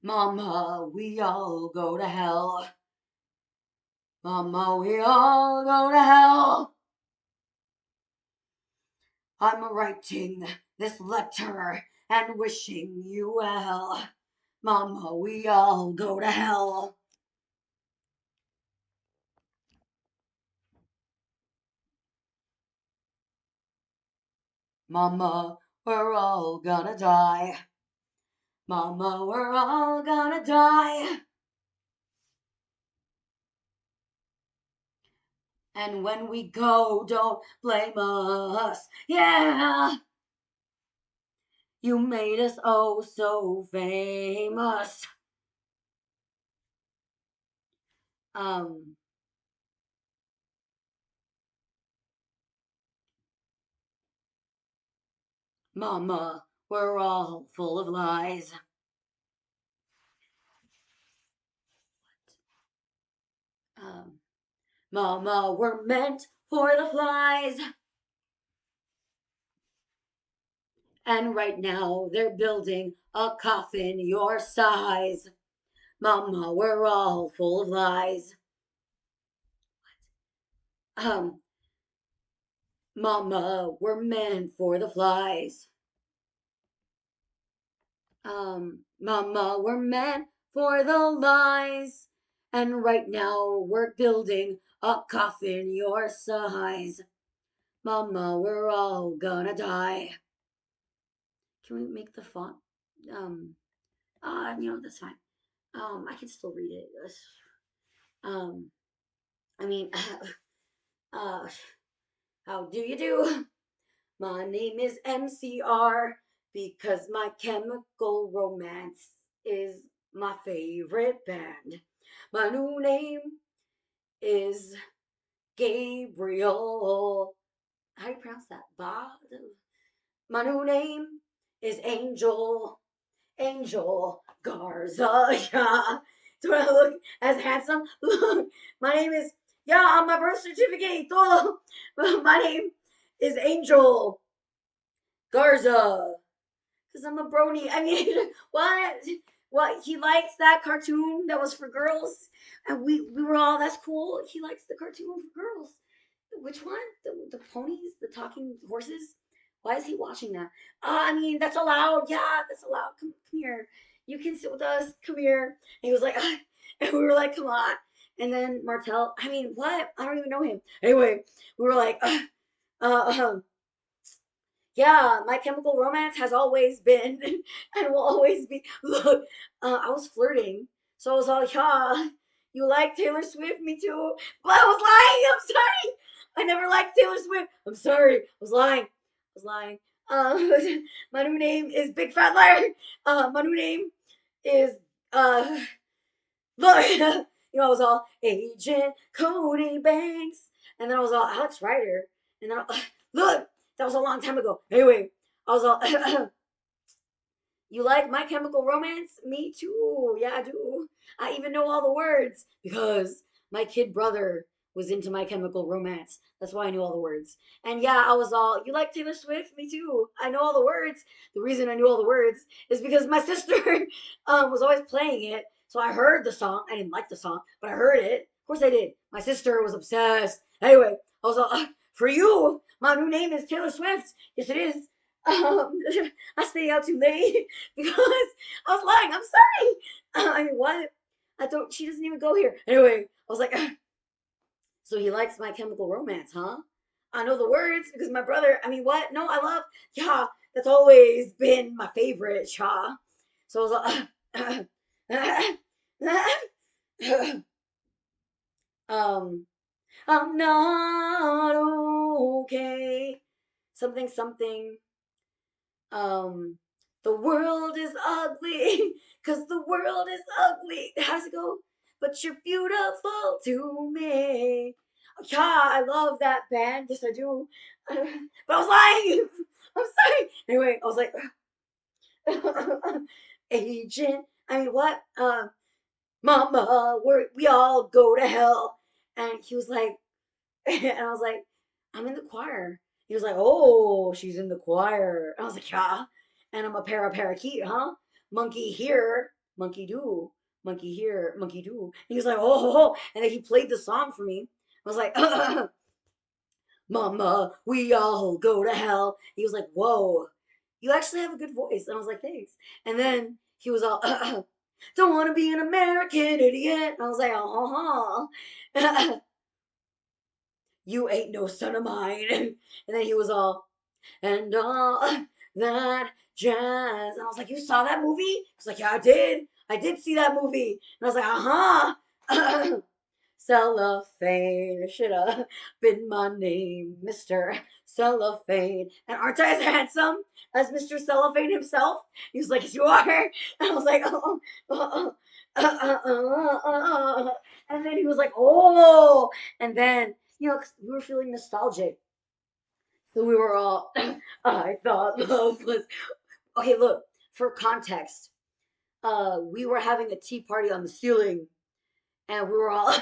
Mama, we all go to hell. Mama, we all go to hell. I'm writing this letter and wishing you well. Mama, we all go to hell. Mama, we're all gonna die. Mama, we're all gonna die. And when we go, don't blame us. Yeah, you made us oh so famous. Um, Mama, we're all full of lies. Um, Mama, we're meant for the flies. And right now they're building a coffin your size. Mama, we're all full of lies. Um, Mama, we're meant for the flies. Mama, we're meant for the lies. And right now we're building a coffin your size. Mama, we're all gonna die. Can we make the font? Um, that's fine. I can still read it. Um, I mean, uh, how do you do? My name is MCR because My Chemical Romance is my favorite band. My new name is Gabriel. How do you pronounce that? My new name is Angel. Angel Garza. Yeah. Do I look as handsome? Look, my name is, yeah, on my birth certificate. Todo. My name is Angel Garza. Because I'm a brony. I mean, what? What? He likes that cartoon that was for girls. And we were all, that's cool. He likes the cartoon for girls. Which one? The ponies? The talking horses? Why is he watching that? I mean, that's allowed. Yeah, that's allowed. Come here. You can sit with us. Come here. And he was like, and we were like, come on. And then Martel, I mean, what? I don't even know him. Anyway, we were like, uh, yeah, My Chemical Romance has always been and will always be. Look, I was flirting, so I was all, yeah, you like Taylor Swift? Me too. But I was lying. I'm sorry. I never liked Taylor Swift. I'm sorry. I was lying. I was lying. My new name is Big Fat Liar. My new name is uh, look, I was all Agent Cody Banks, and then I was all Alex Ryder, and then look, that was a long time ago. Anyway, I was all, you like My Chemical Romance? Me too. Yeah, I do. I even know all the words because my kid brother was into My Chemical Romance. That's why I knew all the words. And yeah, I was all, you like Taylor Swift? Me too. I know all the words. The reason I knew all the words is because my sister was always playing it. So I heard the song. I didn't like the song, but I heard it. Of course I did. My sister was obsessed. Anyway, I was all, for you, my new name is Taylor Swift. Yes, it is. Um, I stay out too late because I was lying. I'm sorry. I mean, what? I don't. She doesn't even go here. Anyway, I was like, so he likes My Chemical Romance, huh? I know the words because my brother. I mean, what? No, I love. Yeah, that's always been my favorite. Cha. So I was like, um, I'm not okay. Something, something. Um, the world is ugly, cause the world is ugly. How's it go? But you're beautiful to me. Yeah, I love that band. Yes, I do. But I was lying. I'm sorry. Anyway, I was like, Agent. I mean, what? Mama, we all go to hell. And he was like, and I was like, I'm in the choir. He was like, oh, she's in the choir. I was like, yeah. And I'm a parakeet, huh? Monkey here. monkey do, monkey here, monkey do. And he was like, oh, and then he played the song for me. I was like, Mama, we all go to hell. He was like, whoa, you actually have a good voice. And I was like, thanks. And then he was all, don't want to be an American idiot. And I was like, you ain't no son of mine. And then he was all, and all that jazz. And I was like, you saw that movie? He was like, yeah, I did. I did see that movie. And I was like, uh-huh. Cellophane. It should have been my name, Mr. Cellophane. And aren't I as handsome as Mr. Cellophane himself? He was like, yes, you are. And I was like, and then he was like, oh. And then, 'cause we were feeling nostalgic. So we were all, I thought love was. Okay, look, for context, we were having a tea party on the ceiling and we were all,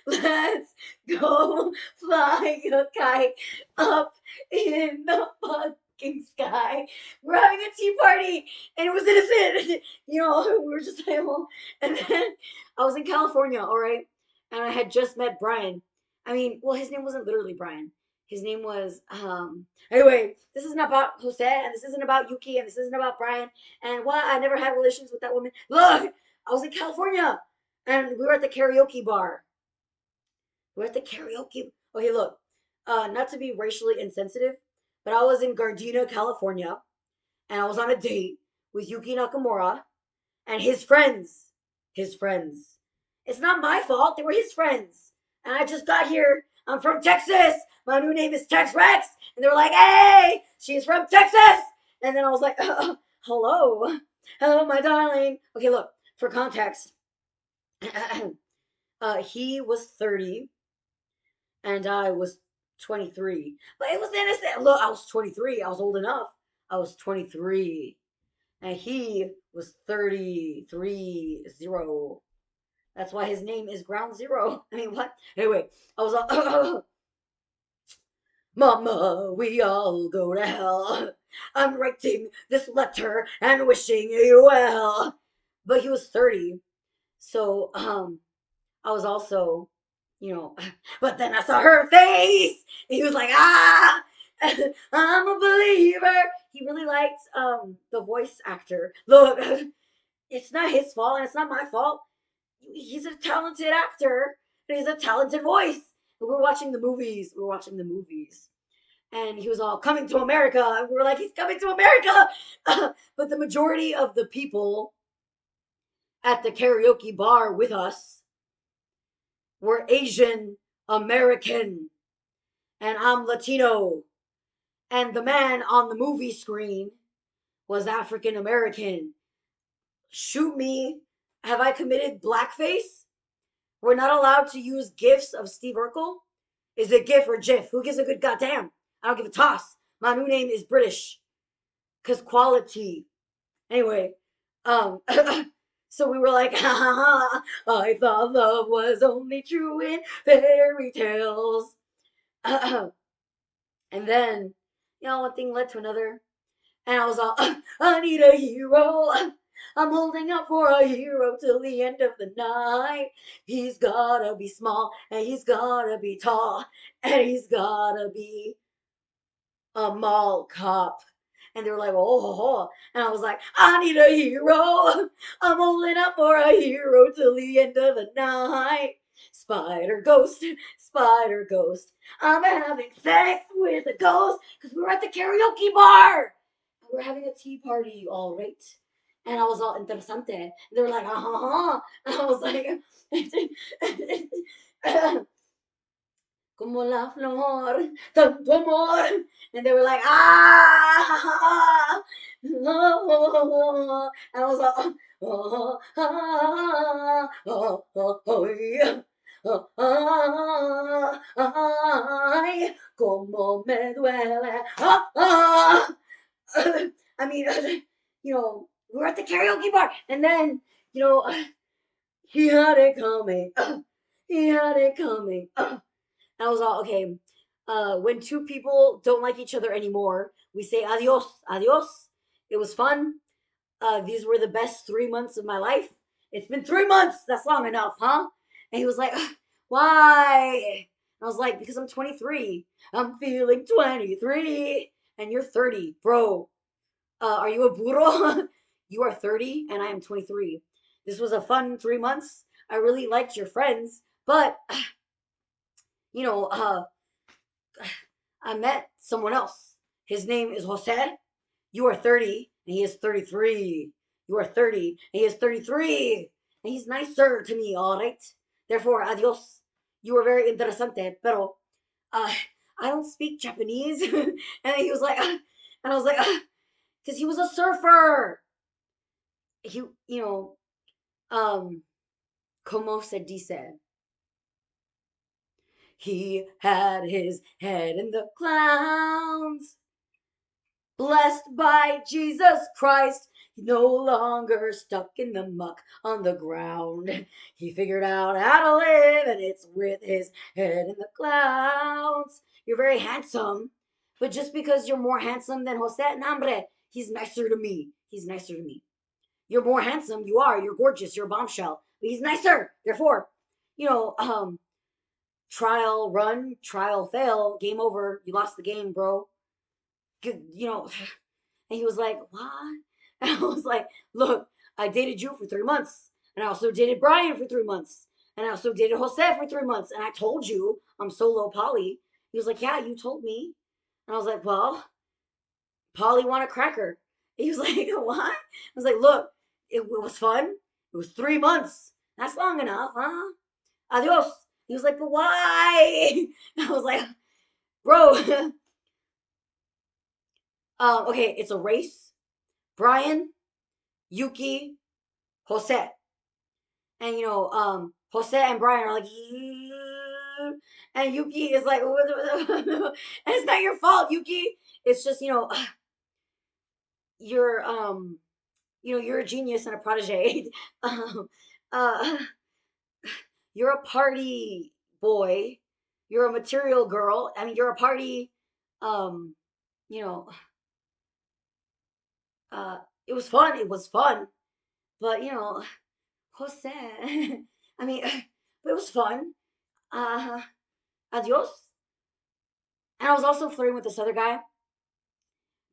let's go fly a kite up in the fucking sky. We're having a tea party, and it was innocent. We were just like, well, and then I was in California, all right, and I had just met Brian. I mean, well, his name wasn't literally Brian. His name was anyway, this isn't about Jose, and this isn't about Yuki, and this isn't about Brian, and what I never had relations with that woman. Look, I was in California and we were at the karaoke bar. We were at the karaoke. Okay, look, not to be racially insensitive, but I was in Gardena, California, and I was on a date with Yuki Nakamura and his friends. His friends. It's not my fault. They were his friends. And I just got here. I'm from Texas. My new name is Tex Rex. And they were like, hey, she's from Texas. And then I was like, hello. Hello, my darling. Okay, look, for context, he was 30 and I was 23. But it was innocent. Look, I was 23. I was old enough. I was 23. And he was 33 0. That's why his name is Ground Zero. I mean, what? Anyway, I was all, Mama, we all go to hell. I'm writing this letter and wishing you well. But he was 30. So, I was also, but then I saw her face. And he was like, I'm a believer. He really liked the voice actor. Look, it's not his fault and it's not my fault. He's a talented actor and he's a talented voice. And we're watching the movies. We're watching the movies. And he was all coming to America. And we were like, he's coming to America. But the majority of the people at the karaoke bar with us were Asian American, and I'm Latino, and the man on the movie screen was African American. Shoot me. Have I committed blackface? We're not allowed to use gifs of Steve Urkel? Is it GIF or GIF? Who gives a good goddamn? I don't give a toss. My new name is British. Cause quality. Anyway, so we were like, ha ha ha, I thought love was only true in fairy tales. And then, one thing led to another. And I was all, I need a hero. I'm holding out for a hero till the end of the night. He's gotta be small, and he's gotta be tall, and he's gotta be a mall cop. And they were like, oh. And I was like, I need a hero. I'm holding out for a hero till the end of the night. Spider ghost, spider ghost. I'm having sex with a ghost because we were at the karaoke bar. We were having a tea party, all right. And I was all interesante. And they were like, And I was like, como la flor, tanto amor. And they were like, no. And I was like, yeah. Ay, como me duele. I mean, we were at the karaoke bar, and then, he had it coming. He had it coming. I was all okay. When two people don't like each other anymore, we say adios, adios. It was fun. these were the best 3 months of my life. It's been 3 months. That's long enough, huh? And he was like, why? I was like, because I'm 23. I'm feeling 23. And you're 30, bro. Are you a burro? You are 30 and I am 23. This was a fun 3 months. I really liked your friends, but you know, I met someone else. His name is Jose. You are 30 and he is 33. You are 30 and he is 33. And he's nicer to me, all right? Therefore, adios. You were very interesante, pero uh, I don't speak Japanese. And he was like, and I was like, because he was a surfer. He, you know, como se dice? He had his head in the clouds. Blessed by Jesus Christ, no longer stuck in the muck on the ground. He figured out how to live, and it's with his head in the clouds. You're very handsome, but just because you're more handsome than Jose Nambre, he's nicer to me. He's nicer to me. You're more handsome. You are. You're gorgeous. You're a bombshell. But he's nicer. Therefore, you know, trial run, trial fail, game over. You lost the game, bro. You know, and he was like, what? And I was like, look, I dated you for 3 months. And I also dated Brian for 3 months. And I also dated Jose for 3 months. And I told you I'm solo poly. He was like, yeah, you told me. And I was like, well, Polly want a cracker. He was like, what? I was like, look, it was fun. It was 3 months. That's long enough, huh? Adios. He was like, but why? I was like, bro, okay, it's a race. Brian, Yuki, Jose. And Jose and Brian are like, and Yuki is like, and it's not your fault, Yuki. It's just, you're you're a genius and a protege. um, uh, you're a party boy. You're a material girl. I mean, you're a party. Um, you know, uh, it was fun. It was fun, but Jose. I mean, but it was fun. Uh, Adios. And I was also flirting with this other guy.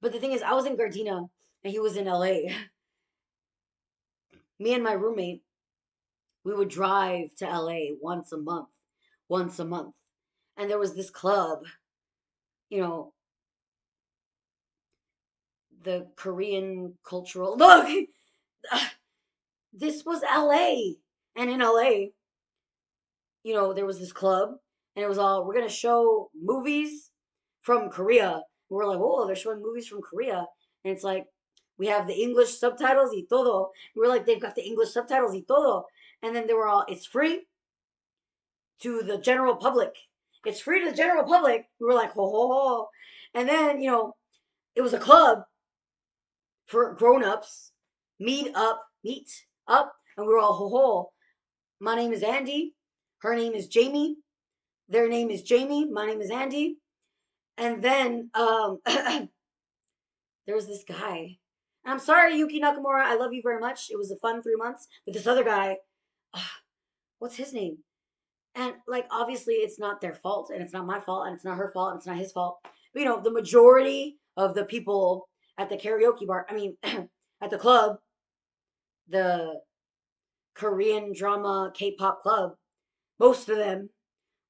But the thing is, I was in Gardena and he was in LA. Me and my roommate, we would drive to LA once a month, once a month. And there was this club, you know, the Korean cultural. Look, this was LA. And in LA, there was this club and it was all, we're going to show movies from Korea. And we're like, whoa, they're showing movies from Korea. And it's like, we have the English subtitles y todo. We're like, they've got the English subtitles y todo. And then they were all, it's free to the general public. It's free to the general public. We were like, ho, ho, ho. And then, it was a club for grown-ups. Meet up. And we were all, ho, ho. My name is Andy. Her name is Jamie. Their name is Jamie. My name is Andy. And then there was this guy. I'm sorry, Yuki Nakamura. I love you very much. It was a fun 3 months. But this other guy, what's his name? And like, obviously, it's not their fault, and it's not my fault, and it's not her fault, and it's not his fault. But the majority of the people at the karaoke bar, I mean, at the club, the Korean drama K-pop club, most of them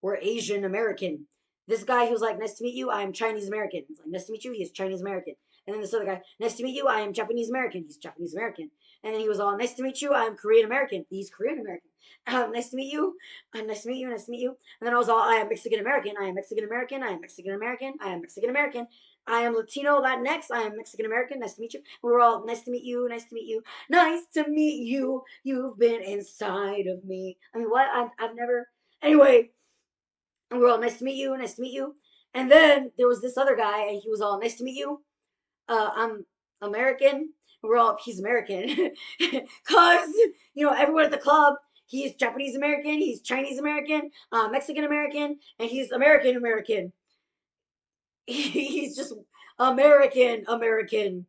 were Asian American. This guy, he was like, nice to meet you, I am Chinese American. He's like, nice to meet you, he's Chinese American. And then this other guy, nice to meet you, I am Japanese American. He's Japanese American. And then he was all, nice to meet you, I am Korean American. He's Korean American. Nice to meet you. Nice to meet you. Nice to meet you. And then I was all, I am Mexican American. I am Mexican American. I am Mexican American. I am Mexican American. I am Latino Latinx. I am Mexican American. Nice to meet you. We were all, nice to meet you. Nice to meet you. Nice to meet you. You've been inside of me. I mean, what? I've never. Anyway, and we were all, nice to meet you. Nice to meet you. And then there was this other guy, and he was all, nice to meet you. I'm American. We're all, he's American. Because, everyone at the club, he's Japanese American, he's Chinese American, Mexican American, and he's American American. He's just American American.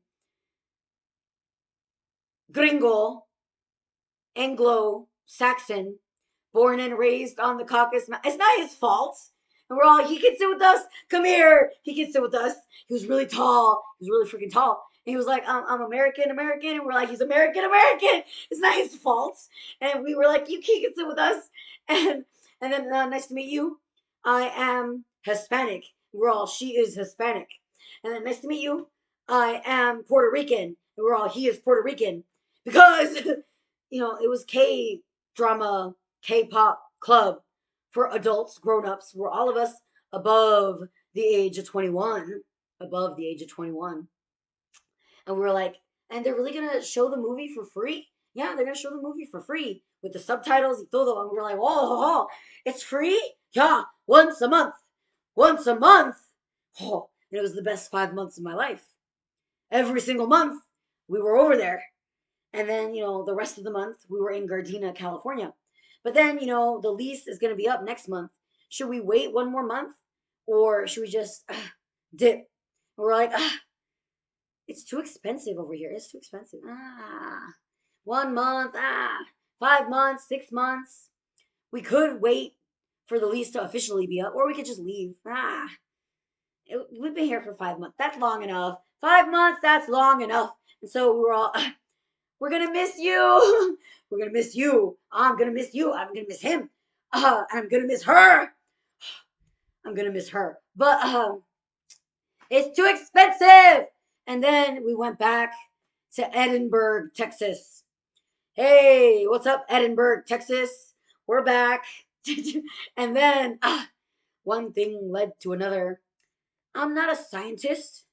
gringo, Anglo-Saxon, born and raised on the Caucasus Mountain. It's not his fault. And we're all, he can sit with us. Come here. He can sit with us. He was really tall. He was really freaking tall. And he was like, I'm American, American. And we're like, he's American, American. It's not his fault. And we were like, you can sit with us. And and then nice to meet you. I am Hispanic. We're all, she is Hispanic. And then nice to meet you. I am Puerto Rican. And we're all, he is Puerto Rican. Because, it was K drama, K-pop club for adults, grown-ups. We're all of us above the age of 21. Above the age of 21. And we were like, and they're really gonna show the movie for free? Yeah, they're gonna show the movie for free with the subtitles y todo. And we were like, whoa, it's free? Yeah, once a month. Once a month. Oh, and it was the best 5 months of my life. Every single month, we were over there. And then, the rest of the month, we were in Gardena, California. But then, the lease is going to be up next month. Should we wait one more month? Or should we just dip? And we're like, it's too expensive over here. It's too expensive. 1 month. 5 months, 6 months. We could wait for the lease to officially be up, or we could just leave. We've been here for 5 months. That's long enough. 5 months, that's long enough. And so we were all, we're gonna miss you. We're gonna miss you. I'm gonna miss you. I'm gonna miss him. I'm gonna miss her. I'm gonna miss her. But it's too expensive. And then we went back to Edinburgh, Texas. Hey, what's up, Edinburgh, Texas? We're back. And then one thing led to another. I'm not a scientist.